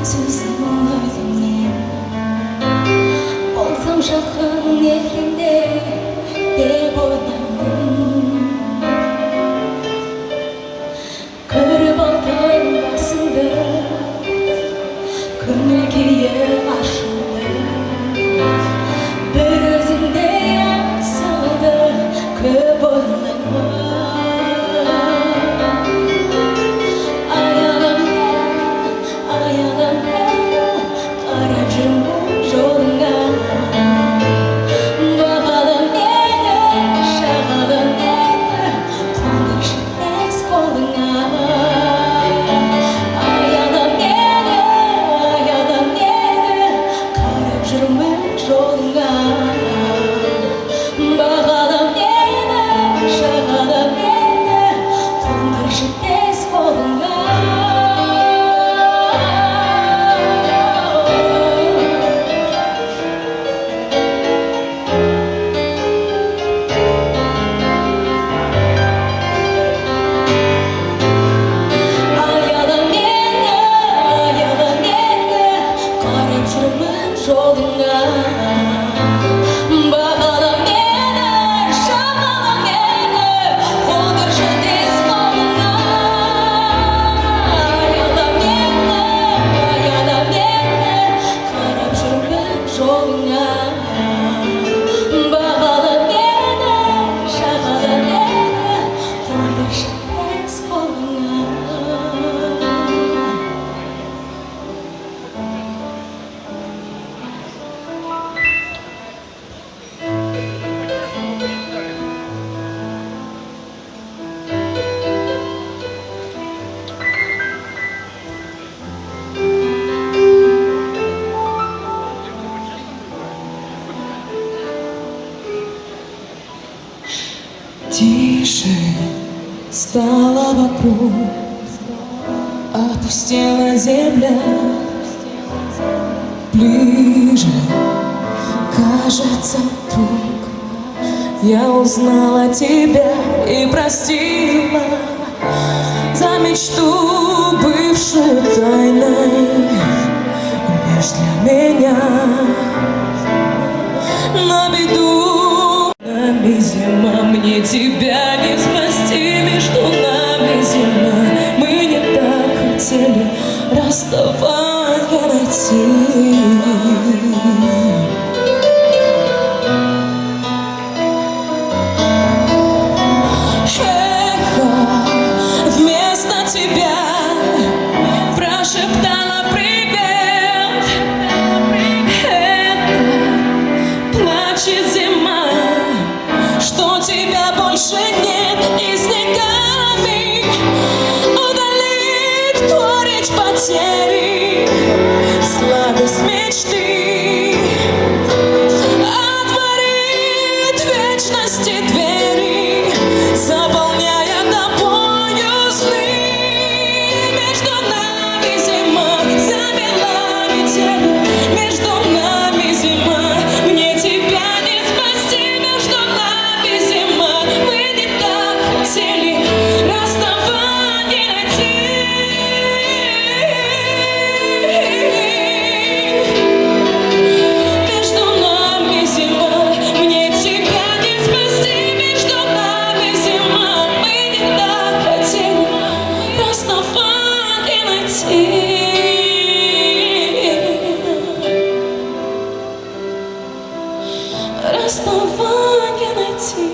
сөзің ойлаймын болсам жақын еліңде деп ойлаймын көріп алдым басыңды көңіл күйі ашылды бір өзіңде асылды көп ойлаймын Тише стало вокруг, опустела земля. Ближе, кажется, вдруг я узнала тебя и простила за мечту, бывшую тайной лишь для меня. На беду нами зима, мне тебя не спасти, между нами зима. Мы не так хотели расставания найти. Эхо вместо тебя прошептала привет. Это плачет зима, что тебя больше нет, и снегами удалит горечь потери, сладость мечты, отворит вечности двери, заполняя тобою сны. Между нами зима, замела метель, между нами зима, мне тебя не спасти. Между нами зима, мы не так хотели расставания найти. Между нами зима, мне тебя не спасти. Между нами зима, мы не так хотели расставания найти. Расставания найти.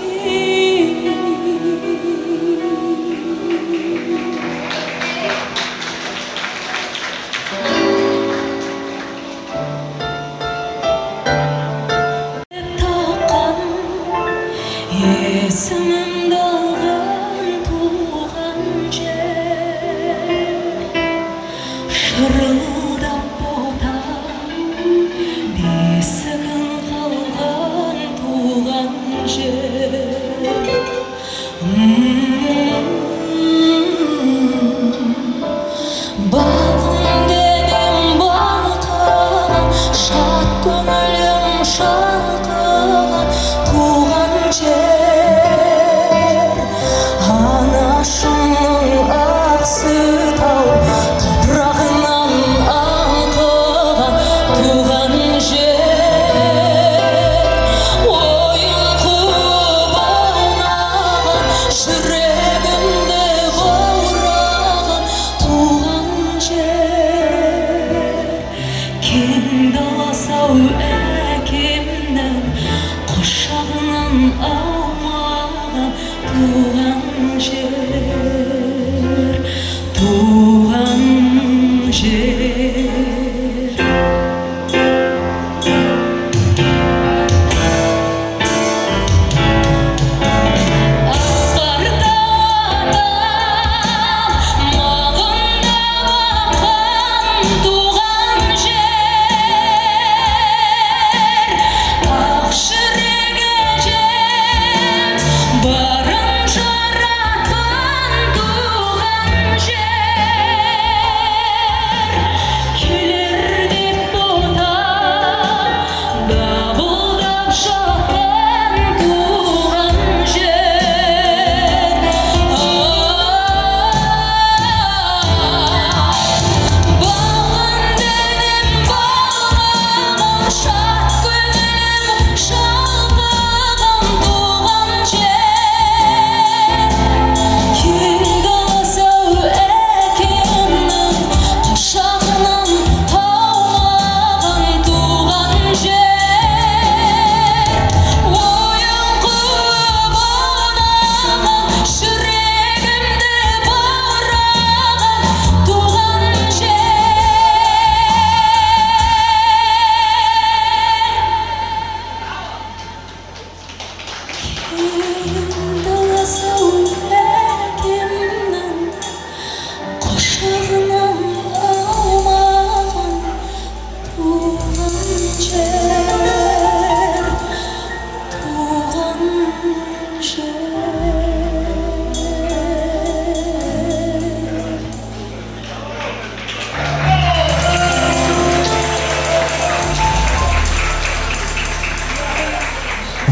Таққан есімімді алған туған жер, шырылдап ботам бесігін қалған туған жер. Балғын денем балқыған, шат көңілім шалқыған туған жер. Анашымның ақ сүт ау, топырағынан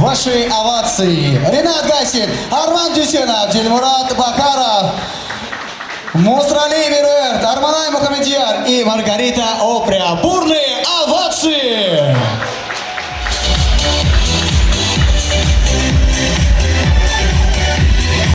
Ваши овации. Ренат Гасин, Арман Дюсенов, Дильмурат Бахаров, Мусрали Мируэрт, Арманай Мухаммедьяр и Маргарита Опря. Бурные овации!